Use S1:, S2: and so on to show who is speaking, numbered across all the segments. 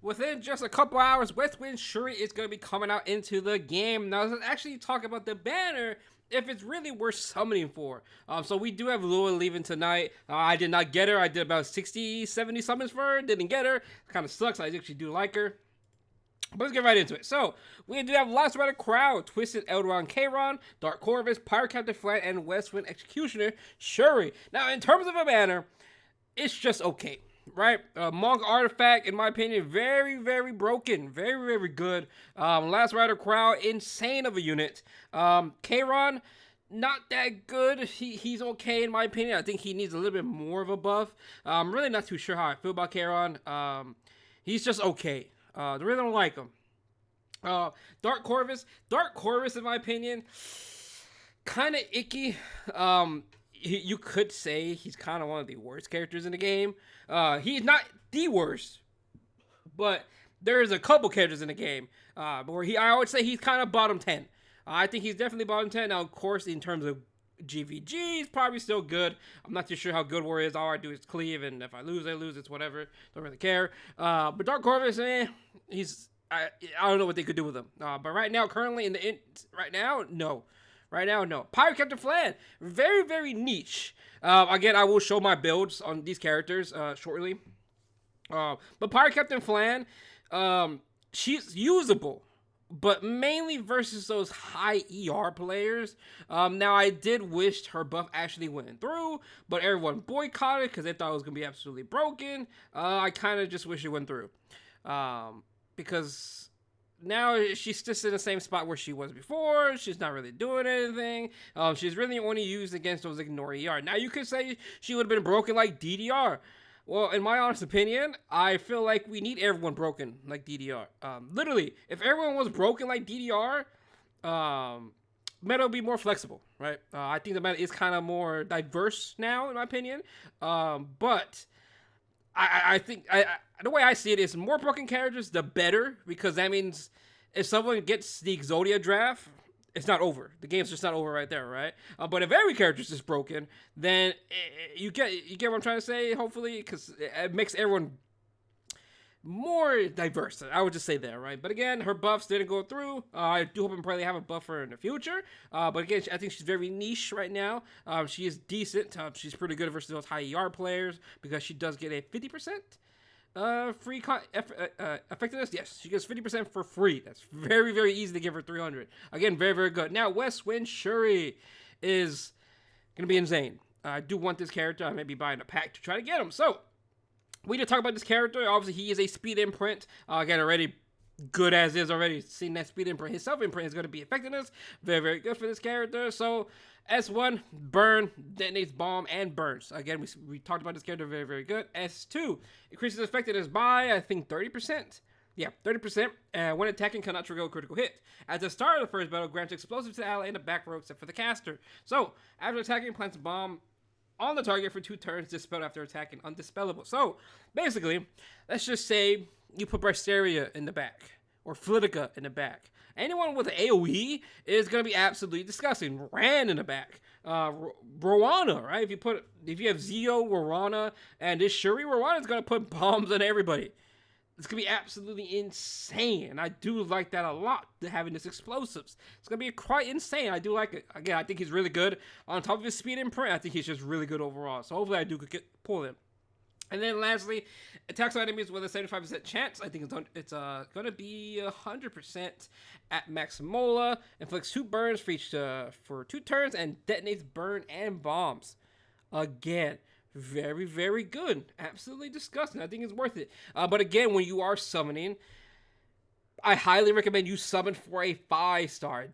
S1: Within just a couple hours, Westwind Schuri is going to be coming out into the game. Now, let's actually talk about the banner, if it's really worth summoning for. So we do have Lua leaving tonight. I did not get her. I did about 60, 70 summons for her. Didn't get her. Kind of sucks. I actually do like her. But let's get right into it. So, we do have lots of KRAU, Twisted Eldron Kron, Dark Corvus, Pirate Captain FLAN, and Westwind Executioner Schuri. Now, in terms of a banner, it's just okay. Right, Monk Artifact, in my opinion, very, very broken, very, very good. Last Rider KRAU, insane of a unit. Kron, not that good. He's okay in my opinion. I think he needs a little bit more of a buff. I'm really not too sure how I feel about Kron. He's just okay. I really don't like him. Dark Corvus, in my opinion, kind of icky. You could say he's kind of one of the worst characters in the game. He's not the worst, but there's a couple characters in the game where I would say he's kind of bottom 10. I think he's definitely bottom 10. Now, of course, in terms of GVG, he's probably still good. I'm not too sure how good War is. All I do is cleave, and if I lose, I lose. It's whatever. Don't really care. But Dark Corvus, he's I don't know what they could do with him. But right now, currently right now, no. Right now, no. Pirate Captain FLAN, very, very niche. Again, I will show my builds on these characters shortly. But Pirate Captain FLAN, she's usable, but mainly versus those high ER players. Now, I did wish her buff actually went through, but everyone boycotted because they thought it was going to be absolutely broken. I kind of just wish it went through. Because now she's just in the same spot where she was before. She's not really doing anything. She's really only used against those ignore ER. Now, you could say she would have been broken like DDR. Well, in my honest opinion, I feel like we need everyone broken like DDR. Literally, if everyone was broken like DDR, meta would be more flexible, right? I think the meta is kind of more diverse now, in my opinion. But I think the way I see it is more broken characters, the better, because that means if someone gets the Exodia draft, it's not over. The game's just not over right there, right? But if every character's just broken, then you get what I'm trying to say, hopefully, because it makes everyone more diverse. I would just say there, right? But again, her buffs didn't go through. I do hope and pray they have a buff for her in the future. But again, I think she's very niche right now. She is decent. She's pretty good versus those high ER players because she does get a 50% free effectiveness. Yes, she gets 50% for free. That's very, very easy to give her 300. Again, very, very good. Now, Westwind Schuri is going to be insane. I do want this character. I may be buying a pack to try to get him. So, we need to talk about this character. Obviously, he is a speed imprint. Again, already good as is already. Seeing that speed imprint, his self imprint is going to be effectiveness. Very, very good for this character. So, S1, burn, detonates bomb, and burns. Again, we talked about this character. Very, very good. S2, increases effectiveness by, I think, 30%. Yeah, 30%. When attacking, cannot trigger a critical hit. At the start of the first battle, grants explosive to the ally in the back row except for the caster. So, after attacking, plants a bomb on the target for 2 turns, dispelled after attacking, undispellable. So, basically, let's just say you put Brasteria in the back, or Flitica in the back. Anyone with an AoE is going to be absolutely disgusting. Ran in the back. Rowana, right? If you have Zio, Rowana, and this Schuri, Rowana is going to put bombs on everybody. It's going to be absolutely insane. And I do like that a lot, having this explosives. It's going to be quite insane. I do like it. Again, I think he's really good. On top of his speed imprint, I think he's just really good overall. So hopefully I do pull him. And then lastly, attacks on enemies with a 75% chance. I think it's going to be 100% at Maximola. Inflicts 2 burns for 2 turns and detonates burn and bombs. Again, very, very good. Absolutely disgusting. I think it's worth it. But again, when you are summoning, I highly recommend you summon for a 5-star.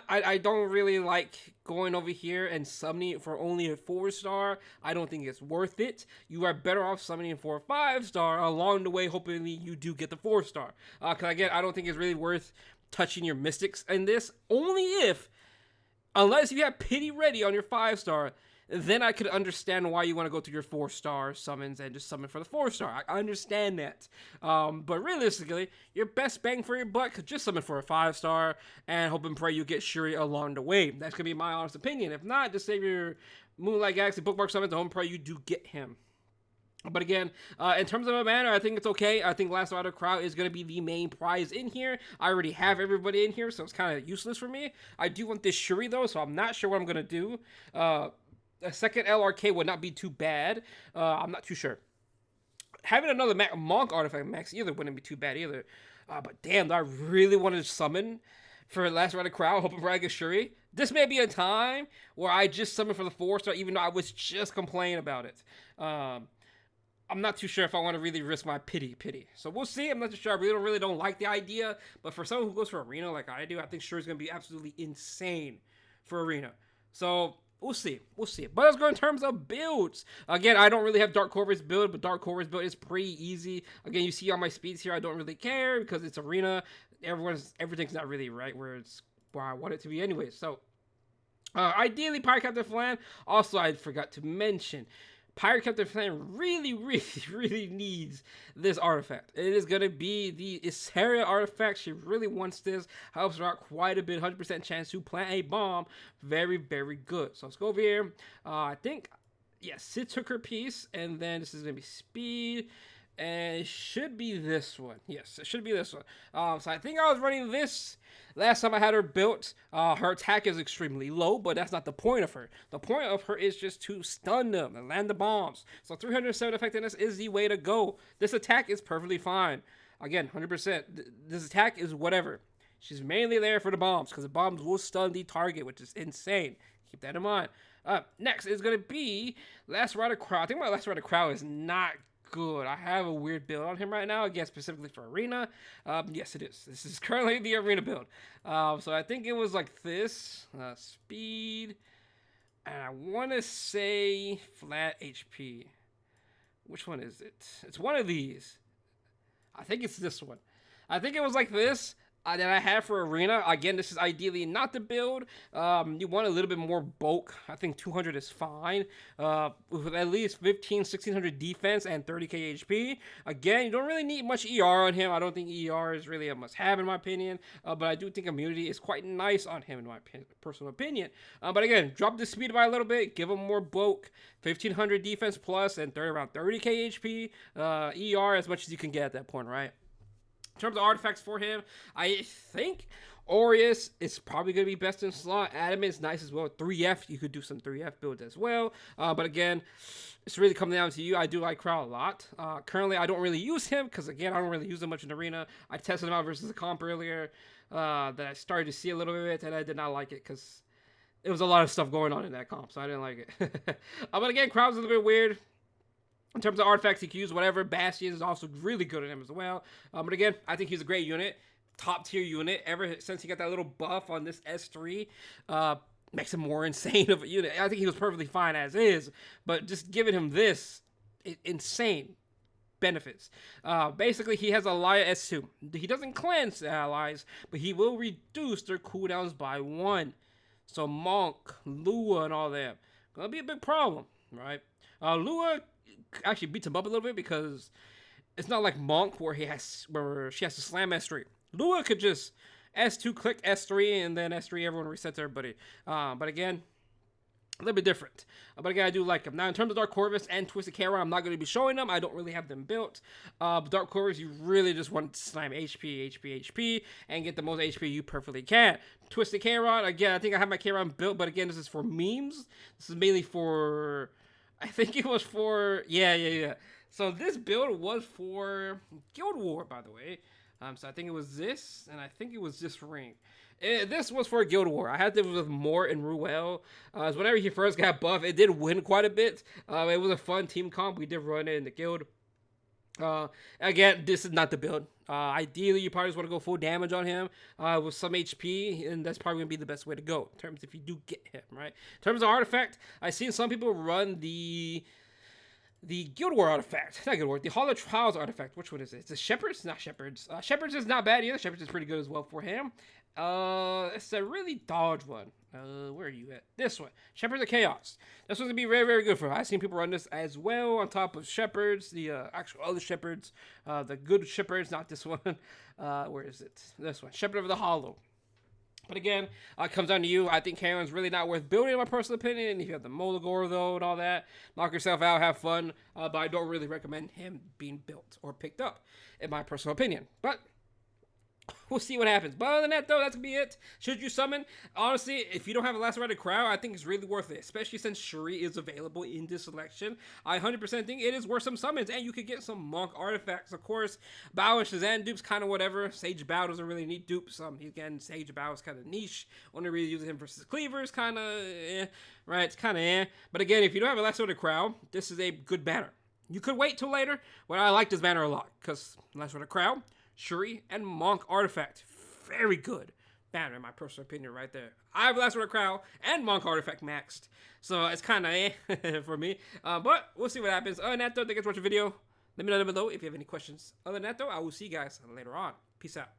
S1: I don't really like going over here and summoning for only a 4-star. I don't think it's worth it. You are better off summoning for a 5-star along the way. Hopefully you do get the 4-star. Because again, I don't think it's really worth touching your mystics in this. Unless you have pity ready on your 5-star, then I could understand why you want to go to your 4-star summons and just summon for the 4-star. I understand that. But realistically, your best bang for your buck could just summon for a 5-star and hope and pray you get Schuri along the way. That's going to be my honest opinion. If not, just save your Moonlight Galaxy bookmark summons and hope and pray you do get him. But again, in terms of a banner, I think it's okay. I think Last Rider KRAU is going to be the main prize in here. I already have everybody in here, so it's kind of useless for me. I do want this Schuri, though, so I'm not sure what I'm going to do. A second LRK would not be too bad. I'm not too sure. Having another Monk artifact max either wouldn't be too bad either. But damn, I really wanted to summon for Last Rider KRAU, hoping for I get Schuri. This may be a time where I just summon for the 4-star, even though I was just complaining about it. I'm not too sure if I want to really risk my pity. So we'll see. I'm not too sure. I really don't like the idea. But for someone who goes for Arena like I do, I think Schuri's going to be absolutely insane for Arena. So we'll see. But let's go in terms of builds. Again, I don't really have Dark Corvus build, but Dark Corvus build is pretty easy. Again, you see all my speeds here. I don't really care because it's Arena. Everything's not really right where I want it to be anyway. So ideally, Pirate Captain FLAN. Also, I forgot to mention, Pirate Captain FLAN really needs this artifact. It is going to be the Isharia artifact. She really wants this. Helps her out quite a bit. 100% chance to plant a bomb. Very good. So let's go over here. I think, yeah, Sid took her piece. And then this is going to be speed. And it should be this one. Yes, it should be this one. So I think I was running this last time I had her built. Her attack is extremely low, but that's not the point of her. The point of her is just to stun them and land the bombs. So 307 effectiveness is the way to go. This attack is perfectly fine. Again, 100%. This attack is whatever. She's mainly there for the bombs, because the bombs will stun the target, which is insane. Keep that in mind. Next is going to be Last Rider KRAU. I think my Last Rider KRAU is not good. I have a weird build on him right now, again, specifically for Arena. Yes, it is. This is currently the Arena build. So I think it was like this. Speed. And I want to say flat HP. Which one is it? It's one of these. I think it's this one. I think it was like this. That I have for Arena. Again, this is ideally not the build. You want a little bit more bulk. I think 200 is fine. With at least 1600 defense and 30k HP. Again, you don't really need much ER on him. I don't think ER is really a must-have in my opinion. But I do think immunity is quite nice on him in my personal opinion. But again, drop the speed by a little bit. Give him more bulk. 1500 defense plus and around 30k HP. ER as much as you can get at that point, right? In terms of artifacts for him, I think Aureus is probably going to be best in slot. Adam is nice as well. 3F, you could do some 3F builds as well. But again, it's really coming down to you. I do like KRAU a lot. Currently, I don't really use him because, again, I don't really use him much in Arena. I tested him out versus a comp earlier that I started to see a little bit, and I did not like it because it was a lot of stuff going on in that comp, so I didn't like it. But again, KRAU's a little bit weird. In terms of artifacts he can use, whatever, Bastion is also really good at him as well. But again, I think he's a great unit. Top tier unit. Ever since he got that little buff on this S3, makes him more insane of a unit. I think he was perfectly fine as is, but just giving him this, insane benefits. Basically, he has Alaya S2. He doesn't cleanse allies, but he will reduce their cooldowns by 1. So Monk, Lua, and all that. Gonna be a big problem, right? Lua actually beats him up a little bit because it's not like Monk where she has to slam S3. Lua could just S2 click S3 and then S3 everyone resets everybody. But again, a little bit different. But again, I do like him. Now, in terms of Dark Corvus and Twisted KRAU, I'm not going to be showing them. I don't really have them built. But Dark Corvus, you really just want to slam HP, and get the most HP you perfectly can. Twisted KRAU, again, I think I have my KRAU built, but again, this is for memes. This is mainly for... I think it was for... Yeah. So this build was for Guild War, by the way. So I think it was this, and I think it was this ring. This was for Guild War. I had this with Mort and Ruel. So whenever he first got buff, it did win quite a bit. It was a fun team comp. We did run it in the guild. Again, this is not the build. Ideally, you probably just want to go full damage on him with some HP, and that's probably going to be the best way to go in terms if you do get him, right? In terms of artifact, I've seen some people run the Guild War artifact. Not Guild War, the Hall of Trials artifact. Which one is it? It's a Shepherds? Not Shepherds. Shepherds is not bad either. Shepherds is pretty good as well for him. It's a really dodge one. Where are you at? This one. Shepherds of Chaos. This one's going to be very, very good for him. I've seen people run this as well on top of Shepherds, the actual other Shepherds, the good Shepherds, not this one. Where is it? This one. Shepherd of the Hollow. But again, it comes down to you. I think Karen's really not worth building, in my personal opinion. If you have the Molagor, though, and all that, knock yourself out, have fun. But I don't really recommend him being built or picked up, in my personal opinion. But we'll see what happens. But other than that, though, that's going to be it. Should you summon? Honestly, if you don't have a lacerated KRAU, I think it's really worth it. Especially since Schuri is available in this selection. I 100% think it is worth some summons. And you could get some Monk artifacts. Of course, Bao and Shazam dupes kind of whatever. Sage Bao doesn't really need dupes. Again, Sage Bao is kind of niche. Only really using him versus Cleavers. Kind of right? It's kind of But again, if you don't have a lacerated KRAU, this is a good banner. You could wait till later. But I like this banner a lot. Because lacerated KRAU, Schuri, and Monk Artifact. Very good banner, in my personal opinion, right there. I have Last Word KRAU and Monk Artifact maxed. So it's kind of for me. But we'll see what happens. Other than that, though, thank you for watching the video. Let me know down below if you have any questions. Other than that, though, I will see you guys later on. Peace out.